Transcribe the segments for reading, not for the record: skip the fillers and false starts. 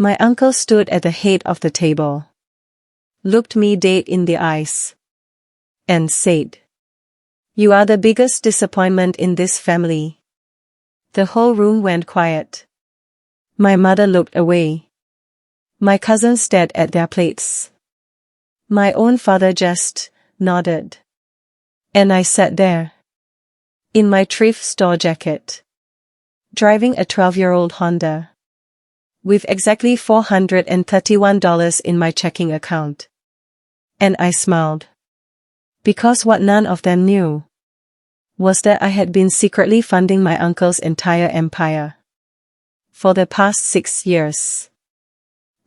My uncle stood at the head of the table, looked me dead in the eyes, and said, "You are the biggest disappointment in this family." The whole room went quiet. My mother looked away. My cousins stared at their plates. My own father just nodded. And I sat there, in my thrift store jacket, driving a 12-year-old Honda, with exactly $431 in my checking account. And I smiled. Because what none of them knew was that I had been secretly funding my uncle's entire empire for the past 6 years.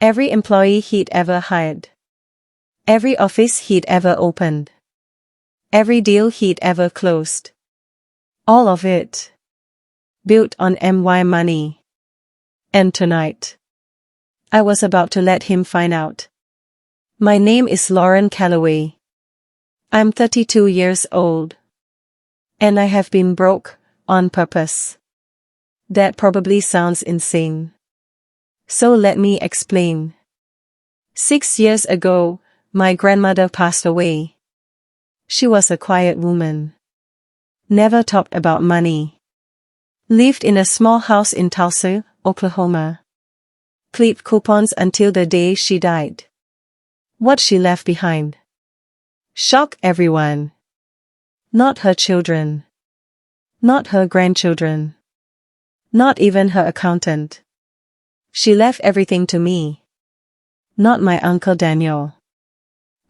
Every employee he'd ever hired, every office he'd ever opened, every deal he'd ever closed, all of it built on my money. And tonight, I was about to let him find out. My name is Lauren Calloway. I'm 32 years old. And I have been broke, on purpose. That probably sounds insane. So let me explain. 6 years ago, my grandmother passed away. She was a quiet woman. Never talked about money. Lived in a small house in Tulsa, Oklahoma. Clipped coupons until the day she died. What she left behind shocked everyone. Not her children. Not her grandchildren. Not even her accountant. She left everything to me. Not my Uncle Daniel.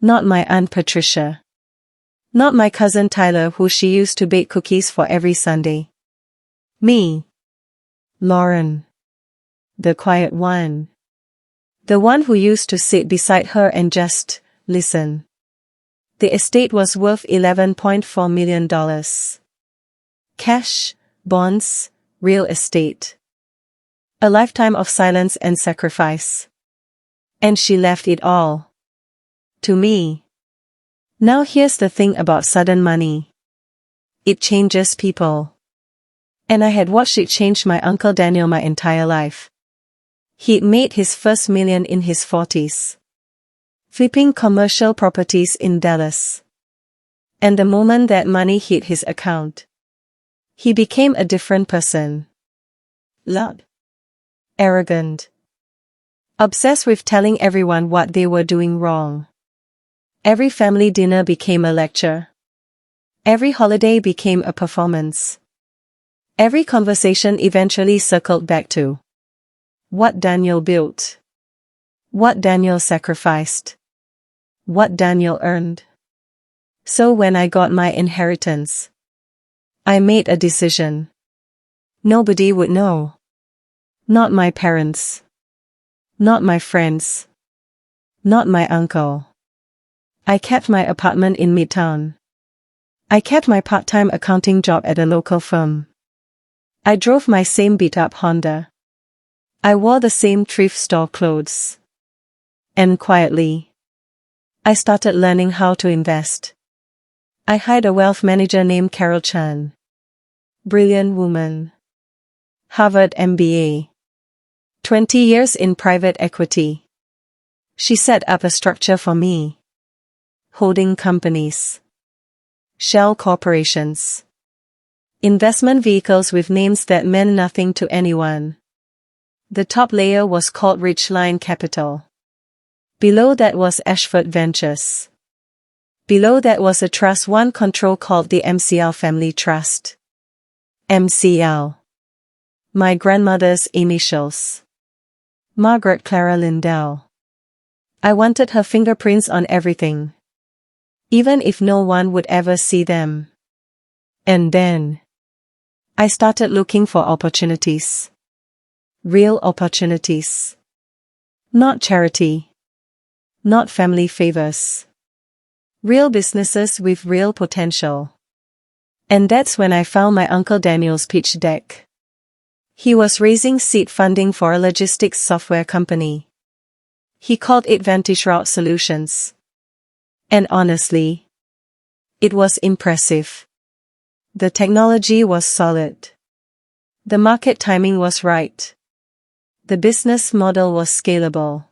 Not my Aunt Patricia. Not my cousin Tyler, who she used to bake cookies for every Sunday. Me. Lauren. The quiet one. The one who used to sit beside her and just listen. The estate was worth $11.4 million. Cash, bonds, real estate. A lifetime of silence and sacrifice. And she left it all to me. Now here's the thing about sudden money. It changes people. And I had watched it change my Uncle Daniel my entire life. He'd made his first million in his 40s. Flipping commercial properties in Dallas. And the moment that money hit his account, he became a different person. Loud. Arrogant. Obsessed with telling everyone what they were doing wrong. Every family dinner became a lecture. Every holiday became a performance. Every conversation eventually circled back to what Daniel built. What Daniel sacrificed. What Daniel earned. So when I got my inheritance, I made a decision. Nobody would know. Not my parents. Not my friends. Not my uncle. I kept my apartment in Midtown. I kept my part-time accounting job at a local firm. I drove my same beat-up Honda. I wore the same thrift store clothes. And quietly, I started learning how to invest. I hired a wealth manager named Carol Chan. Brilliant woman. Harvard MBA. 20 years in private equity. She set up a structure for me. Holding companies. Shell corporations. Investment vehicles with names that meant nothing to anyone. The top layer was called Ridgeline Capital. Below that was Ashford Ventures. Below that was a trust one control called the MCL Family Trust. MCL. My grandmother's initials. Margaret Clara Lindell. I wanted her fingerprints on everything. Even if no one would ever see them. And then I started looking for opportunities. Real opportunities. Not charity. Not family favors. Real businesses with real potential. And that's when I found my Uncle Daniel's pitch deck. He was raising seed funding for a logistics software company. He called it Vantage Route Solutions. And honestly, it was impressive. The technology was solid. The market timing was right. The business model was scalable.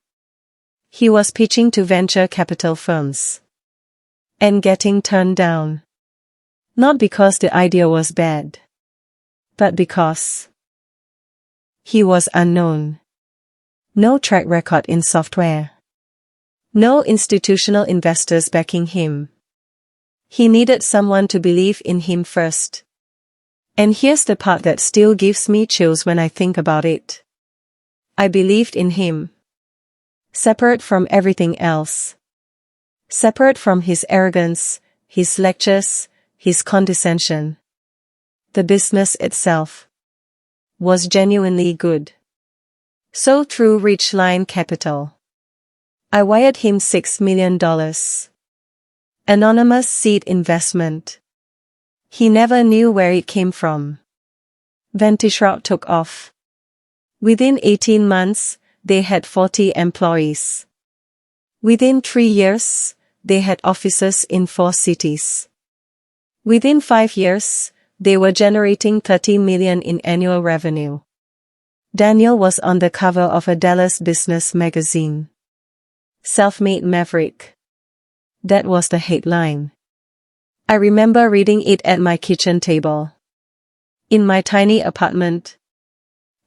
He was pitching to venture capital firms and getting turned down. Not because the idea was bad, but because he was unknown. No track record in software. No institutional investors backing him. He needed someone to believe in him first. And here's the part that still gives me chills when I think about it. I believed in him. Separate from everything else. Separate from his arrogance, his lectures, his condescension. The business itself was genuinely good. So through Ridgeline Capital, I wired him $6 million. Anonymous seed investment. He never knew where it came from. Vantage Route took off. Within 18 months, they had 40 employees. Within 3 years, they had offices in 4 cities. Within 5 years, they were generating $30 million in annual revenue. Daniel was on the cover of a Dallas business magazine. Self-made maverick. That was the headline. I remember reading it at my kitchen table. In my tiny apartment.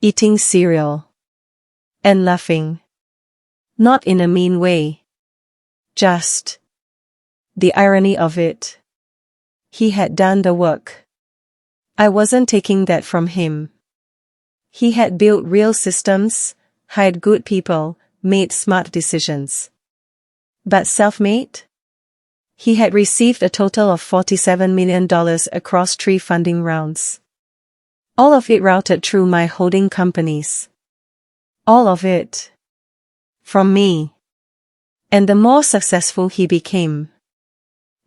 Eating cereal. And laughing. Not in a mean way. Just the irony of it. He had done the work. I wasn't taking that from him. He had built real systems, hired good people, made smart decisions. But self-made? He had received a total of $47 million across 3 funding rounds. All of it routed through my holding companies. All of it. From me. And the more successful he became,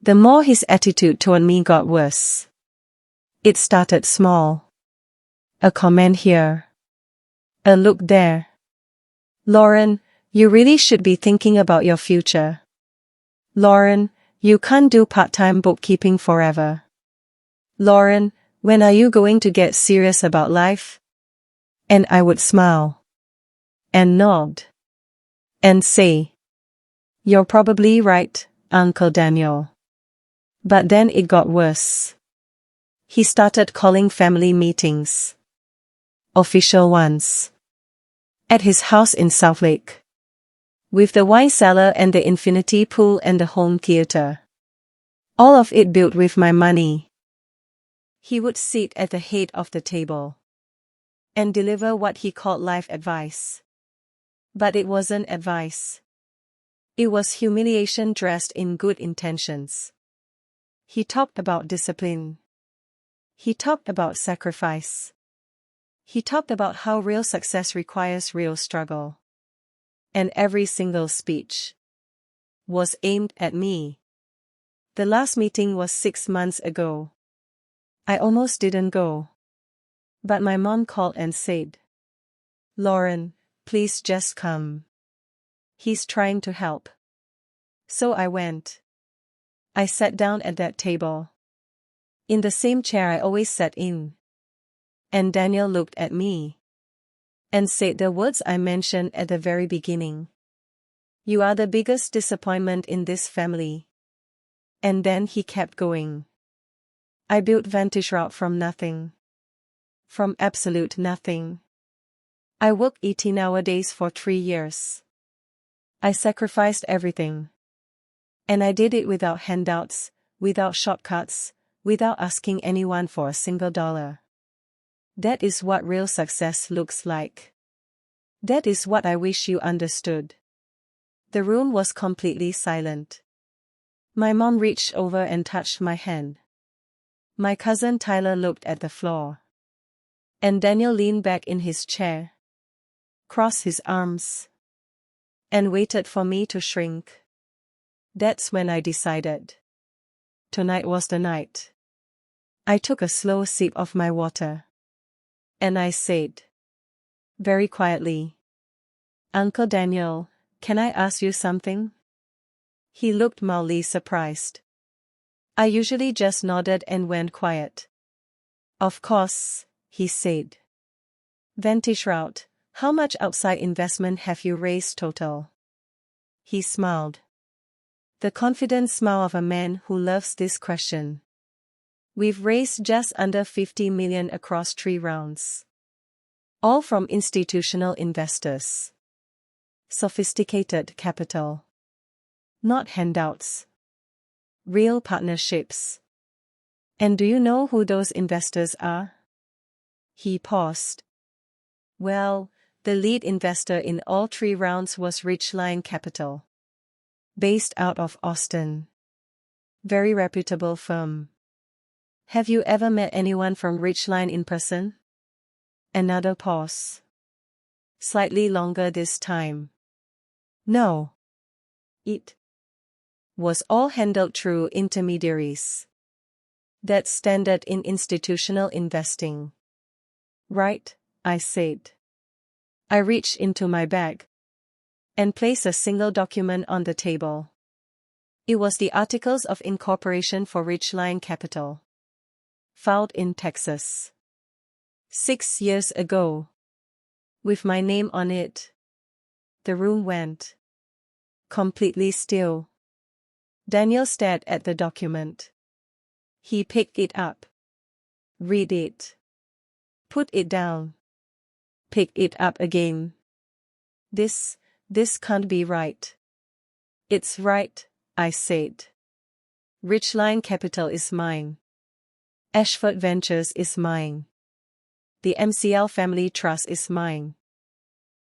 the more his attitude toward me got worse. It started small. A comment here. A look there. Lauren, you really should be thinking about your future. Lauren, you can't do part-time bookkeeping forever. Lauren, when are you going to get serious about life? And I would smile. And nod. And say, you're probably right, Uncle Daniel. But then it got worse. He started calling family meetings. Official ones. At his house in Southlake. With the wine cellar and the infinity pool and the home theater. All of it built with my money. He would sit at the head of the table. And deliver what he called life advice. But it wasn't advice. It was humiliation dressed in good intentions. He talked about discipline. He talked about sacrifice. He talked about how real success requires real struggle. And every single speech was aimed at me. The last meeting was 6 months ago. I almost didn't go. But my mom called and said, Lauren, please just come. He's trying to help. So I went. I sat down at that table. In the same chair I always sat in. And Daniel looked at me. And said the words I mentioned at the very beginning. You are the biggest disappointment in this family. And then he kept going. I built Vantage Route from nothing. From absolute nothing. I worked 18-hour days for 3 years. I sacrificed everything. And I did it without handouts, without shortcuts, without asking anyone for a single dollar. That is what real success looks like. That is what I wish you understood. The room was completely silent. My mom reached over and touched my hand. My cousin Tyler looked at the floor. And Daniel leaned back in his chair. Crossed his arms. And waited for me to shrink. That's when I decided. Tonight was the night. I took a slow sip of my water. And I said, very quietly, Uncle Daniel, can I ask you something? He looked mildly surprised. I usually just nodded and went quiet. Of course, he said. Vantage Route, How much outside investment have you raised total? He smiled. The confident smile of a man who loves this question. We've raised just under 50 million across 3 rounds. All from institutional investors. Sophisticated capital. Not handouts. Real partnerships. And do you know who those investors are? He paused. Well, the lead investor in all 3 rounds was Ridgeline Capital. Based out of Austin. Very reputable firm. Have you ever met anyone from Ridgeline in person? Another pause. Slightly longer this time. No. It was all handled through intermediaries. That's standard in institutional investing. Right, I said. I reached into my bag and placed a single document on the table. It was the Articles of Incorporation for Ridgeline Capital. Filed in Texas. 6 years ago. With my name on it. The room went completely still. Daniel stared at the document. He picked it up. Read it. Put it down. Pick it up again. This can't be right. It's right, I said. Ridgeline Capital is mine. Ashford Ventures is mine. The MCL Family Trust is mine.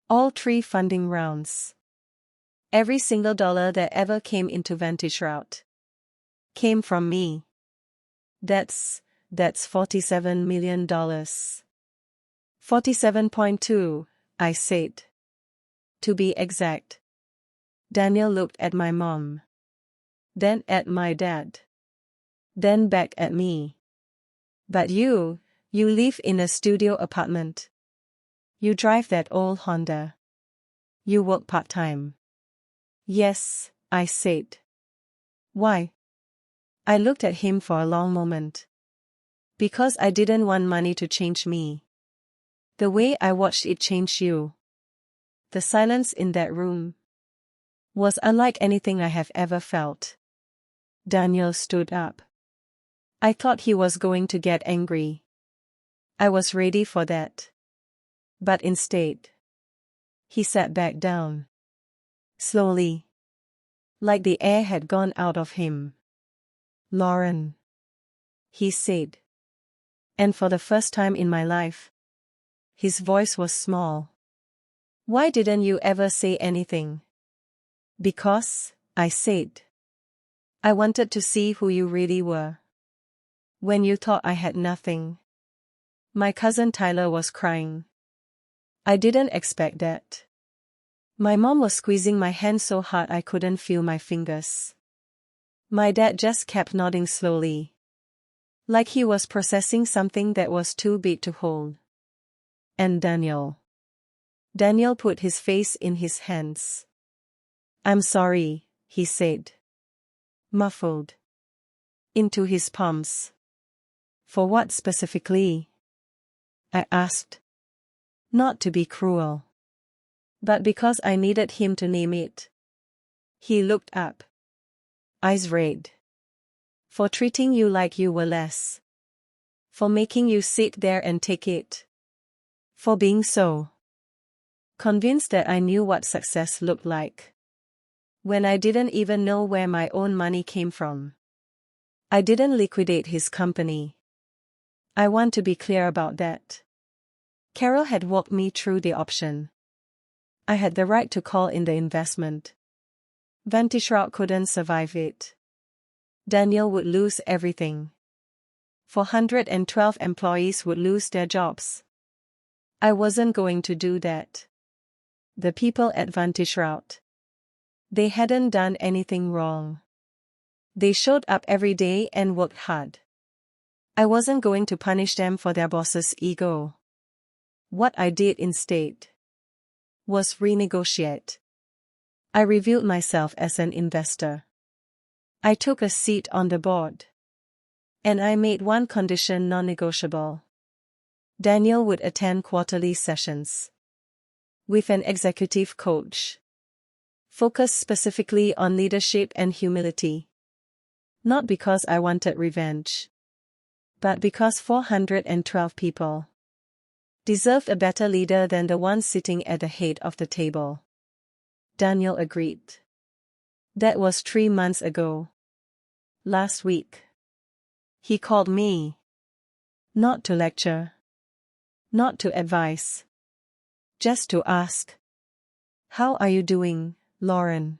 All 3 funding rounds. Every single dollar that ever came into Vantage Route came from me. That's $47 million. 47.2, I said. To be exact. Daniel looked at my mom. Then at my dad. Then back at me. But you live in a studio apartment. You drive that old Honda. You work part-time. Yes, I said. Why? I looked at him for a long moment. Because I didn't want money to change me. The way I watched it change you. The silence in that room was unlike anything I have ever felt. Daniel stood up. I thought he was going to get angry. I was ready for that. But instead, he sat back down. Slowly. Like the air had gone out of him. Lauren. He said. And for the first time in my life, his voice was small. Why didn't you ever say anything? Because, I said. I wanted to see who you really were. When you thought I had nothing. My cousin Tyler was crying. I didn't expect that. My mom was squeezing my hand so hard I couldn't feel my fingers. My dad just kept nodding slowly. Like he was processing something that was too big to hold. And Daniel. Daniel put his face in his hands. I'm sorry, he said. Muffled. Into his palms. For what specifically? I asked. Not to be cruel. But because I needed him to name it. He looked up. Eyes red. For treating you like you were less. For making you sit there and take it. For being so convinced that I knew what success looked like. When I didn't even know where my own money came from. I didn't liquidate his company. I want to be clear about that. Carol had walked me through the option. I had the right to call in the investment. Vantage Route couldn't survive it. Daniel would lose everything. 412 employees would lose their jobs. I wasn't going to do that. The people at Vantage Route. They hadn't done anything wrong. They showed up every day and worked hard. I wasn't going to punish them for their boss's ego. What I did instead was renegotiate. I reviewed myself as an investor. I took a seat on the board. And I made one condition non-negotiable. Daniel would attend quarterly sessions. with an executive coach. Focused specifically on leadership and humility. Not because I wanted revenge, but because 412 people deserved a better leader than the one sitting at the head of the table. Daniel agreed. That was 3 months ago. Last week. He called me. Not to lecture. Not to advise. Just to ask. How are you doing, Lauren?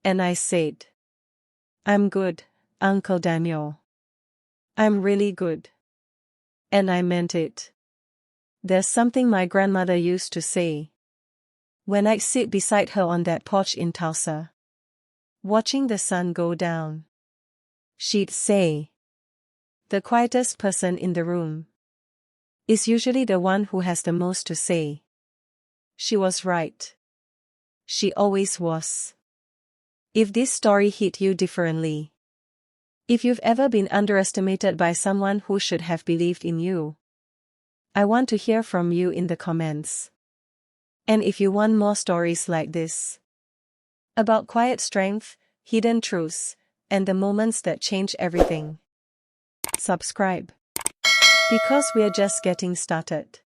And I said, I'm good, Uncle Daniel. I'm really good. And I meant it. There's something my grandmother used to say. When I'd sit beside her on that porch in Tulsa, watching the sun go down, she'd say, the quietest person in the room is usually the one who has the most to say. She was right. She always was. If this story hit you differently, if you've ever been underestimated by someone who should have believed in you, I want to hear from you in the comments. And if you want more stories like this, about quiet strength, hidden truths, and the moments that change everything, subscribe. Because we're just getting started.